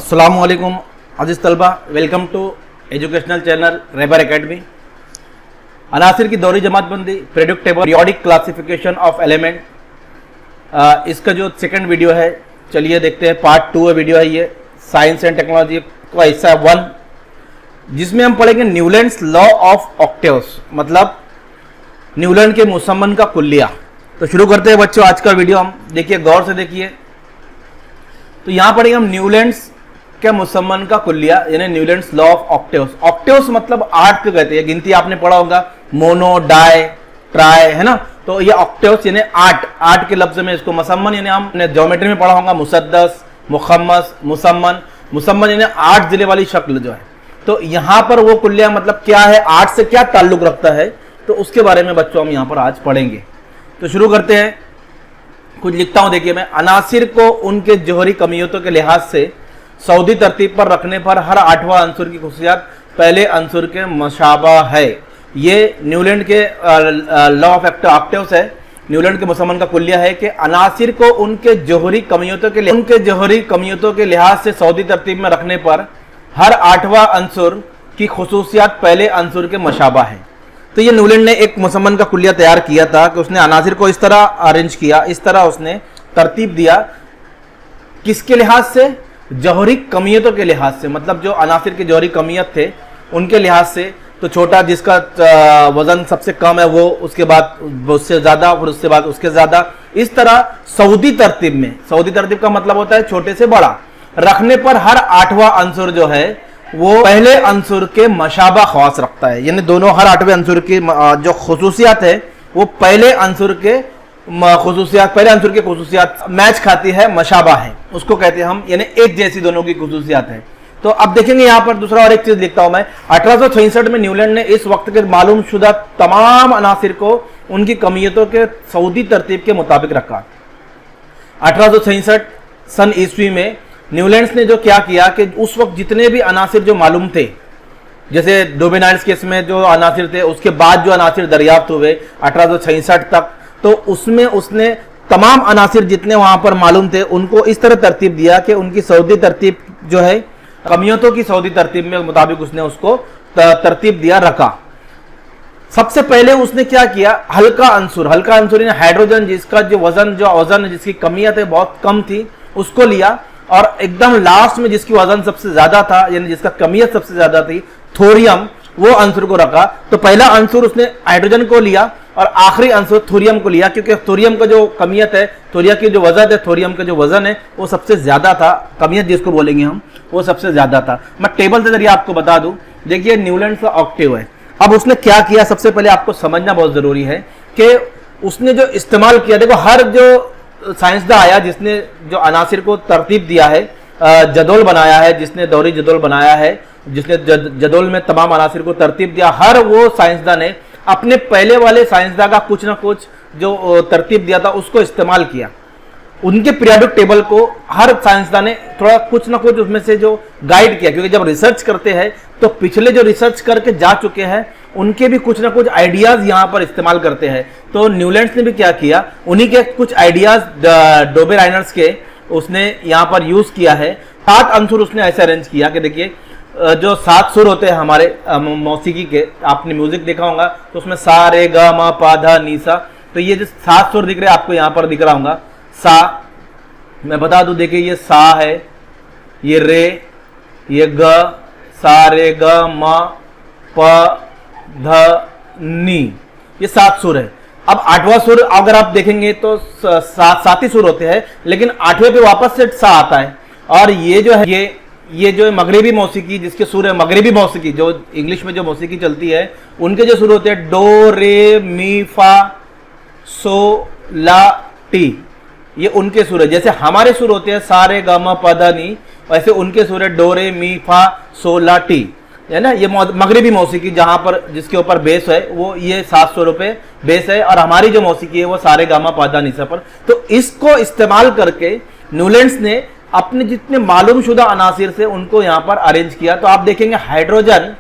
अस्सलाम वालेकुम अज़ीज़ तलबा, वेलकम टू एजुकेशनल चैनल रेबर एकेडमी। अनासिर की दौरी जमातबंदी, predictable periodic classification of element, इसका जो सेकंड वीडियो है, चलिए देखते हैं। पार्ट 2 वीडियो है ये, साइंस एंड टेक्नोलॉजी का हिस्सा 1, जिसमें हम पढ़ेंगे न्यूलैंड्स लॉ ऑफ ऑक्टेव्स, मतलब न्यूलैंड के मुसम्मन का कुल्लिया। तो शुरू करते हैं बच्चों आज का वीडियो। हम देखिए, गौर से देखिए। तो यहाँ पढ़ेंगे हम न्यूलैंड्स के मुसम्मन का कुल्लिया, यानी Newlands law of octaves. Octaves मतलब 8 को कहते हैं, गिनती आपने पढ़ा होगा, मोनो, डाई, ट्राई, है ना। तो ये ऑक्टेव्स यानी 8 के लफ्ज में इसको मुसम्मन, यानी हमने ज्योमेट्री में पढ़ा होगा, मुसद्दस, मुखम्मस, मुसम्मन यानी 8 जिले वाली शक्ल जो है। तो यहाँ पर वो कुल्लिया मतलब क्या है, 8 से क्या ताल्लुक रखता है, तो उसके बारे में बच्चों हम यहाँ पर आज पढ़ेंगे। तो शुरू करते हैं। कुछ लिखता हूं, देखिए मैं। अनासिर को उनके जोहरी कमियतों के लिहाज से सऊदी तरतीब पर रखने पर हर 8वां अंसुर की खुसूसियात पहले अंसुर के मशाबा है। ये न्यूलैंड के लॉ ऑफ ऑक्टेव्स है, न्यूलैंड के मुसम्मन का कुल्लिया है कि अनासिर को उनके जोहरी कमियतों के लिहाज से सऊदी तरतीब में रखने पर हर 8वां अंसुर की खुसूसियात पहले अंसुर के मशाबा है। तो ये न्यूलैंड ने एक मुसम्मन का कुल्लिया तैयार किया था कि उसने अनासिर को इस तरह अरेंज किया, इस तरह उसने तरतीब दिया। किसके लिहाज से? जौहरी कमियतों के लिहाज से, मतलब जो अनासिर के जौहरी कमियत थे उनके लिहाज से। तो छोटा जिसका वजन सबसे कम है वो, उसके बाद उससे ज्यादा, फिर उसके बाद उसके ज्यादा, इस तरह सऊदी तरतीब में। सऊदी तरतीब का मतलब होता है छोटे से बड़ा रखने पर हर 8वां अंसुर जो है वो पहले अंसुर के मशाबा ख्वास रखता है, यानी दोनों हर 8वें अंसुर की जो खुसूसियात है वो पहले अंसुर के खुसूसियात मैच खाती है, मशाबा है, उसको कहते हैं हम, यानी एक जैसी दोनों की खुसूसियात है। तो अब देखेंगे यहाँ पर दूसरा और एक चीज लिखता हूं मैं। 1866 में न्यूलैंड ने इस वक्त के मालूम शुदा तमाम अनासिर को उनकी कमियतों के सऊदी तरतीब के मुताबिक रखा। 1866 सन ईस्वी में न्यूलैंड्स ने जो क्या किया कि उस वक्त जितने भी अनासिर जो मालूम थे, जैसे डोबेनाइट्स केस में जो अनासिर थे, उसके बाद जो अनासिर दरियाफ्त हुए 1866 तक, तो उसमें उसने तमाम अनासिर जितने वहां पर मालूम थे उनको इस तरह तरतीब दिया कि उनकी सऊदी तरतीब जो है, कमियतों की सऊदी तरतीब में मुताबिक उसने उसको तरतीब दिया, रखा। सबसे पहले उसने क्या किया, हल्का अंसुर यानी हाइड्रोजन, जिसका जो वजन जिसकी कमियत है बहुत कम थी, उसको लिया। और एकदम लास्ट में जिसकी वजन सबसे ज्यादा था, यानी जिसका कमियत सबसे ज्यादा थी, थोरियम, वो अंसुर को रखा। तो पहला अंसुर उसने हाइड्रोजन को लिया और आखिरी अंसुर थोरियम को लिया, क्योंकि थोरियम का जो कमियत है, थोरियम की जो वजन है, थोरियम का जो वजन है वो सबसे ज्यादा था, कमियत जिसको बोलेंगे हम, वो सबसे ज्यादा था। मैं टेबल के जरिए आपको बता दूं, देखिए न्यूलैंड का ऑक्टेव है। अब उसने क्या किया, सबसे पहले आपको समझना बहुत जरूरी है कि उसने जो इस्तेमाल किया, देखो हर जो साइंसदान आया जिसने जो अनासिर को तरतीब दिया है, जदौल बनाया है, जिसने दौरी जदौल बनाया है, जिसने जदौल में तमाम अनासिर को तरतीब दिया, हर वो साइंसदान ने अपने पहले वाले साइंसदान का कुछ ना कुछ जो तरतीब दिया था उसको इस्तेमाल किया। उनके पीरियोडिक टेबल को हर साइंसदान ने थोड़ा कुछ ना कुछ उसमें से जो गाइड किया, क्योंकि जब रिसर्च करते हैं तो पिछले जो रिसर्च करके जा चुके हैं उनके भी कुछ ना कुछ आइडियाज यहाँ पर इस्तेमाल करते हैं। तो न्यूलैंड्स ने भी क्या किया, उन्हीं के कुछ आइडियाज डोबेनाइट्स के उसने यहाँ पर यूज किया है। 7 अंसुर उसने ऐसे अरेंज किया कि देखिए जो 7 सुर होते हैं हमारे मौसीकी के, आपने म्यूजिक देखा होगा, तो उसमें सा, रे, ग, म, पा, धा, नी, सा। तो ये जो 7 सुर दिख रहे हैं आपको यहाँ पर दिख रहा होगा, सा, मैं बता दूं, देखिए ये सा है, ये रे, ये ग, सा, रे, ग, म, प, ध, नी, ये 7 सुर है। अब 8वां सुर अगर आप देखेंगे तो 7 ही सुर होते हैं, लेकिन 8वें पे वापस से सा आता है। और ये जो है, ये जो मगरिबी मौसीकी, जिसके सुर है मगरिबी मौसीकी, जो इंग्लिश में जो मौसीकी चलती है, उनके जो सुर होते हैं डो, रे, मी, फा, सो, ला, टी, ये उनके सुर है। जैसे हमारे सुर होते हैं सा, रे, ग, म, प, ध, नी, वैसे उनके सुर है डो, रे, मी, फा, सो, ला, टी, है ना। ये मगरिबी मौसीकी जहां पर जिसके ऊपर बेस है वो ये 7 सुरों पे बेस है, और हमारी जो मौसीकी है वो सारे गामा पादा निसा पर। तो इसको इस्तेमाल करके न्यूलैंड्स ने अपने जितने मालूम शुदा अनासिर से उनको यहाँ पर अरेंज किया। तो आप देखेंगे हाइड्रोजन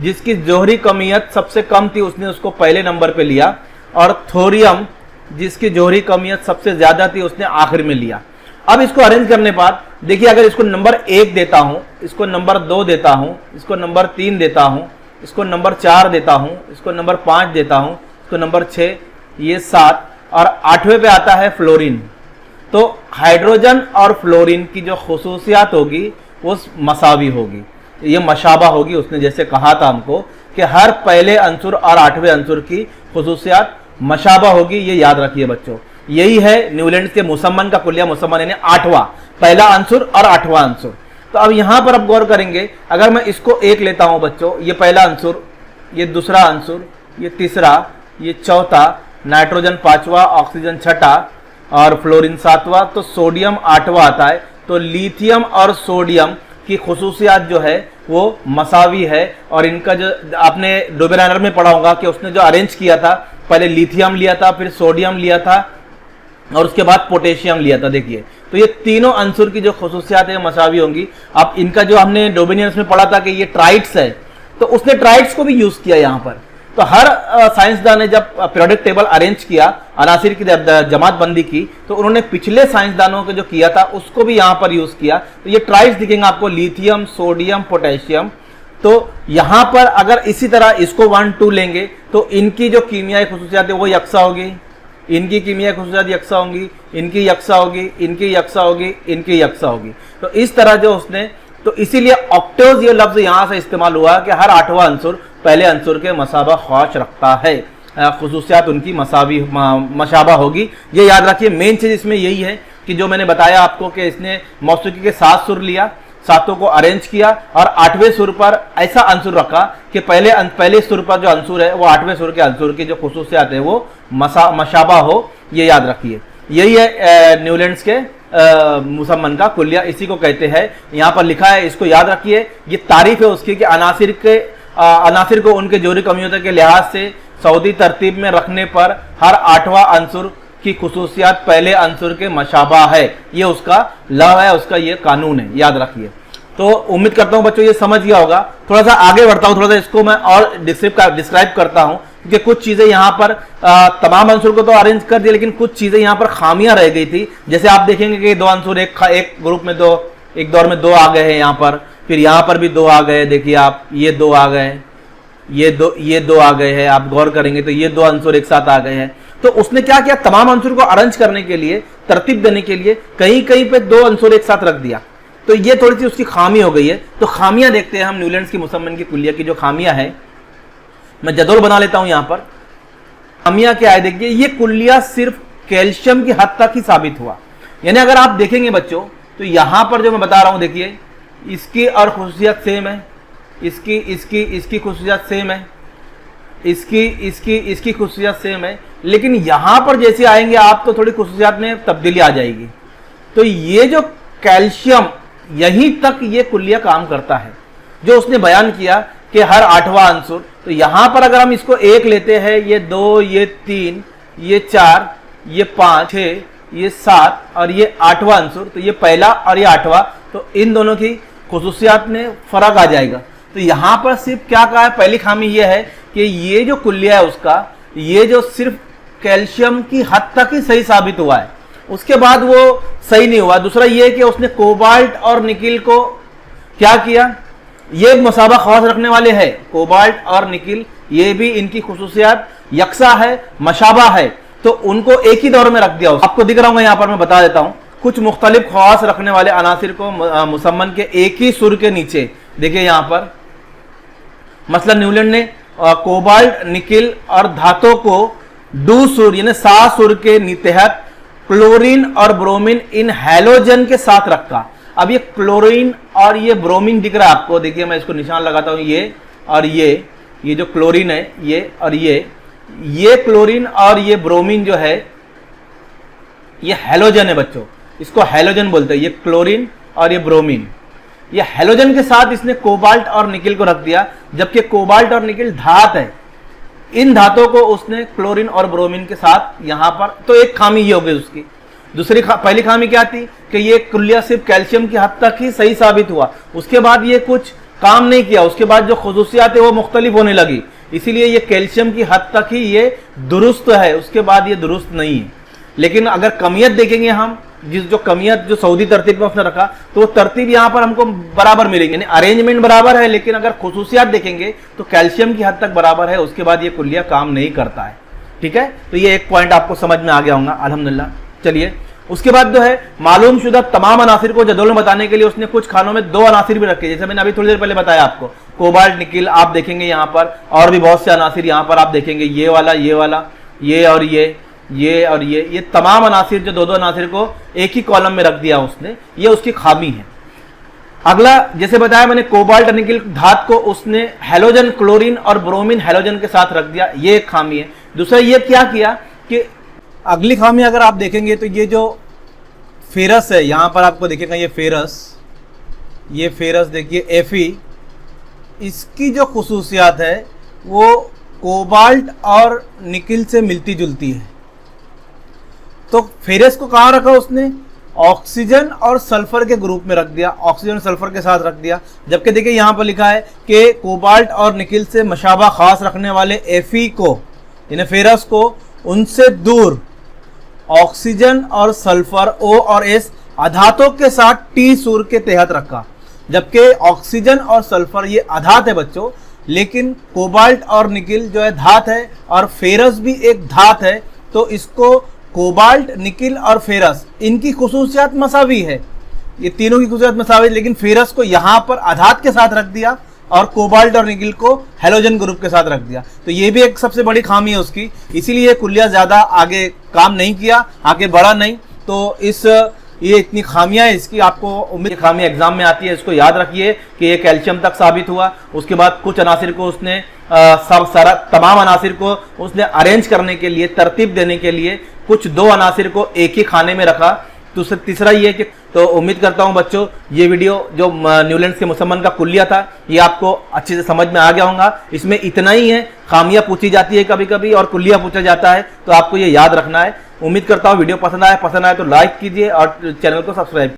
जिसकी जोहरी कमियत सबसे कम थी उसने उसको पहले नंबर पे लिया, और थोरियम जिसकी जोहरी कमियत सबसे ज्यादा थी उसने आखिर में लिया। अब इसको अरेंज करने बाद देखिए अगर इसको नंबर 1 देता हूं, इसको नंबर 2 देता हूं, इसको नंबर 3 देता हूं, इसको नंबर 4 देता हूं, इसको नंबर 5 देता हूं, इसको नंबर 6, ये 7 और 8वें पे आता है फ्लोरीन। तो हाइड्रोजन और फ्लोरीन की जो खुसूसियात होगी वो मसावी होगी, ये मशाबा होगी। उसने जैसे कहा था हमको कि हर पहले अंसुर और 8वें अंसुर की खुसूसियात मशाबा होगी, ये याद रखिए बच्चों। यही है न्यूलैंड्स के मुसम्मन का कुलिया मुसम्मन, यानी 8वां, पहला अंसुर और 8वां अंसुर। तो अब यहां पर अब गौर करेंगे, अगर मैं इसको 1 लेता हूं बच्चों, ये पहला अंसुर, ये दूसरा अंसुर, ये तीसरा, ये चौथा, नाइट्रोजन 5वां, ऑक्सीजन 6ठा और फ्लोरीन 7वां, तो सोडियम 8वां आता है। तो लिथियम और सोडियम की खुसूसियात जो है वो मसावी है। और इनका जो आपने डोबेरानर में पढ़ा होगा कि उसने जो अरेंज किया था, पहले लिथियम लिया था, फिर सोडियम लिया था और उसके बाद पोटेशियम लिया था। देखिए तो ये तीनों अंसुर की जो खुसूसियात है मसावी होंगी। अब इनका जो हमने डोबेनियर्स में पढ़ा था कि ये ट्राइड्स है, तो उसने ट्राइड्स को भी यूज किया यहाँ पर। तो हर साइंसदान ने जब पीरियोडिक टेबल अरेंज किया, अनासिर की जमात बंदी की, तो उन्होंने पिछले साइंसदानों के जो किया था उसको भी यहाँ पर यूज किया। तो ये ट्राइड्स दिखेंगे आपको, लिथियम, सोडियम, पोटेशियम। तो यहाँ पर अगर इसी तरह इसको 1 2 लेंगे तो इनकी जो कीमियाई खुसूसियात है वो यकसा होगी, इनकी कीमियाई खुसूसियात यकसा होंगी, इनकी यकसा होगी, इनकी यकसा होगी, इनकी यकसा होगी। तो इस तरह जो उसने, तो इसीलिए ऑक्टेव्स ये लफ्ज यहां से इस्तेमाल हुआ कि हर 8वां अंसुर पहले अंसुर के मसाबा ख्वाश रखता है, खुसूसियात उनकी मसावी मशाबा होगी। ये याद रखिए। मेन चीज इसमें यही है कि जो मैंने बताया आपको कि इसने मौसीकी के 7 सुर लिया, सातों को अरेंज किया और 8वें सुर पर ऐसा अंसुर रखा कि पहले सुर पर जो अंसुर है वो 8वें सुर के अंसुर की जो खुसूसियात है वो मशाबा हो। ये याद रखिए। यही है न्यूलैंड्स के मुसम्मन का कुलिया, इसी को कहते हैं। यहाँ पर लिखा है, इसको याद रखिए। ये तारीफ है उसकी कि अनासिर को उनके जोरी कमियों के लिहाज से सऊदी तरतीब में रखने पर हर 8वां अंसुर की खुसूसियात पहले अंसुर के मशाबा है। ये उसका लॉ है, उसका ये कानून है, याद रखिए। तो उम्मीद करता हूं बच्चों ये समझ गया होगा। थोड़ा सा आगे बढ़ता हूं, थोड़ा सा इसको मैं और डिस्क्राइब करता हूं, क्योंकि कुछ चीजें यहाँ पर तमाम अंसुर को तो अरेंज कर दिया, लेकिन कुछ चीजें यहाँ पर खामियां रह गई थी। जैसे आप देखेंगे कि 2 अंसुर एक ग्रुप में एक दौर में 2 आ गए हैं यहाँ पर, फिर यहाँ पर भी 2 आ गए। देखिए आप, ये 2 आ गए, ये दो आ गए हैं। आप गौर करेंगे तो ये 2 अंसुर एक साथ आ गए हैं। तो उसने क्या किया, तमाम अंसुर को अरेंज करने के लिए, तरतीब देने के लिए कहीं कहीं पे 2 अंसुर एक साथ रख दिया। तो ये थोड़ी सी उसकी खामी हो गई है। तो खामियां देखते हैं हम न्यूलैंड्स की मुसम्मन की कुलिया की जो खामियां है। मैं जदौल बना लेता हूं यहां पर। खामियां क्या है देखिए, ये कुलिया सिर्फ कैल्शियम की हद तक ही साबित हुआ। यानी अगर आप देखेंगे बच्चों तो यहां पर जो मैं बता रहा हूं, देखिए इसकी और खुसूसियत सेम है, इसकी खुसूसियत सेम है, इसकी खुसूसियत सेम है, लेकिन यहां पर जैसे आएंगे आप तो थोड़ी खुसूसियत में तब्दीली आ जाएगी। तो ये जो कैल्शियम, यहीं तक ये कुलिया काम करता है जो उसने बयान किया कि हर 8वां अंसुर। तो यहां पर अगर हम इसको 1 लेते हैं, ये 2, ये 3, ये 4, ये 5, 6, ये 7 और ये 8वां अंसुर, तो ये पहला और ये 8वां, तो इन दोनों की खुसूसियात में फर्क आ जाएगा। तो यहां पर सिर्फ क्या कहा है, पहली खामी ये है कि ये जो कुलिया है उसका, ये जो सिर्फ कैल्शियम की हद तक ही सही साबित हुआ है, उसके बाद वो सही नहीं हुआ। दूसरा ये कि उसने कोबाल्ट और निकिल को क्या किया, ये मसाबा ख्वास रखने वाले हैं। कोबाल्ट और निकिल ये भी इनकी खुसूसियात यकसा है, मशाबा है, तो उनको एक ही दौर में रख दिया। आपको दिख रहा हूं यहाँ पर, मैं बता देता हूं। कुछ मुख्तलिफ ख्वास रखने वाले अनासिर को मुसम्मन के एक ही सुर के नीचे, देखिए यहाँ पर मसलन न्यूलैंड ने कोबाल्ट, निकिल और धातु को 2 सुर यानी 7 सुर के तहत क्लोरीन और ब्रोमीन इन हैलोजन के साथ रखा। अब ये क्लोरीन और ये ब्रोमीन दिख रहा है आपको, देखिए मैं इसको निशान लगाता हूं, ये और ये जो क्लोरीन है, ये और ये क्लोरीन और ये ब्रोमीन जो है ये हैलोजन है बच्चों, इसको हैलोजन बोलते हैं। ये क्लोरीन और ये ब्रोमीन, ये हैलोजन के साथ इसने कोबाल्ट और निकिल को रख दिया, जबकि कोबाल्ट और निकिल धात है। इन धातों को उसने क्लोरीन और ब्रोमीन के साथ यहां पर, तो एक खामी ये हो गई उसकी। दूसरी पहली खामी क्या थी कि ये कुलिया सिर्फ कैल्शियम की हद तक ही सही साबित हुआ, उसके बाद ये कुछ काम नहीं किया, उसके बाद जो खुसूसियात है वो मुख्तलिफ होने लगी, इसीलिए ये कैल्शियम की हद तक ही ये दुरुस्त है, उसके बाद ये दुरुस्त नहीं है। लेकिन अगर कमियत देखेंगे हम जिस जो कमियां जो सऊदी तरतीब में उसने रखा, तो वो तरतीब यहाँ पर हमको बराबर मिलेंगे, यानी अरेंजमेंट बराबर है, लेकिन अगर खुसूसियात देखेंगे तो कैल्शियम की हद तक बराबर है, उसके बाद ये कुल्लिया काम नहीं करता है। ठीक है, तो ये एक पॉइंट आपको समझ में आ गया होगा अल्हम्दुलिल्लाह। चलिए, उसके बाद जो है मालूम शुदा तमाम अनासिर को जदौल में बताने के लिए उसने कुछ खानों में 2 अनासिर भी रखे, जैसे मैंने अभी थोड़ी देर पहले बताया आपको, कोबाल्ट निकिल आप देखेंगे यहाँ पर, और भी बहुत से अनासिर यहाँ पर आप देखेंगे, ये वाला, ये और ये तमाम अनासिर जो 2 अनासिर को एक ही कॉलम में रख दिया उसने, ये उसकी खामी है। अगला, जैसे बताया मैंने, कोबाल्ट निकिल धात को उसने हैलोजन क्लोरीन और ब्रोमीन हैलोजन के साथ रख दिया, ये एक खामी है। दूसरा ये क्या किया कि अगली खामी अगर आप देखेंगे तो ये जो फेरस है, यहाँ पर आपको देखेगा ये फेरस देखिए Fe, इसकी जो खुसूसियात है वो कोबाल्ट और निकिल से मिलती जुलती है। तो फेरस को कहाँ रखा उसने? ऑक्सीजन और सल्फर के ग्रुप में रख दिया, ऑक्सीजन और सल्फर के साथ रख दिया। जबकि देखिए यहाँ पर लिखा है कि कोबाल्ट और निकिल से मशाबा खास रखने वाले Fe को, यानी फेरस को, उनसे दूर ऑक्सीजन और सल्फर O और S अधातों के साथ T सूर के तहत रखा। जबकि ऑक्सीजन और सल्फर ये अधात है बच्चों, लेकिन कोबाल्ट और निकिल जो है धात है, और फेरस भी एक धात है। तो इसको कोबाल्ट, निकिल और फेरस, इनकी खुसूसियात मसावी है, ये तीनों की खुसूसियात मसावी, लेकिन फेरस को यहाँ पर अधात के साथ रख दिया और कोबाल्ट और निकिल को हैलोजन ग्रुप के साथ रख दिया। तो ये भी एक सबसे बड़ी खामी है उसकी, इसीलिए कुल्लिया ज़्यादा आगे काम नहीं किया, आगे बढ़ा नहीं। तो ये इतनी खामियां है इसकी, आपको उम्मीद खामी एग्जाम में आती है, इसको याद रखिए कि ये कैल्शियम तक साबित हुआ। उसके बाद कुछ अनासिर को उसने तमाम अनासिर को उसने अरेंज करने के लिए, तरतीब देने के लिए कुछ 2 अनासिर को एक ही खाने में रखा। तीसरा ये कि, तो उम्मीद करता हूं बच्चों ये वीडियो जो न्यूलैंड्स के मुसम्मन का कुल्लिया था ये आपको अच्छे से समझ में आ गया होगा। इसमें इतना ही है, खामियां पूछी जाती है कभी कभी और कुल्लिया पूछा जाता है, तो आपको ये याद रखना है। उम्मीद करता हूं वीडियो पसंद आए तो लाइक कीजिए और चैनल को सब्सक्राइब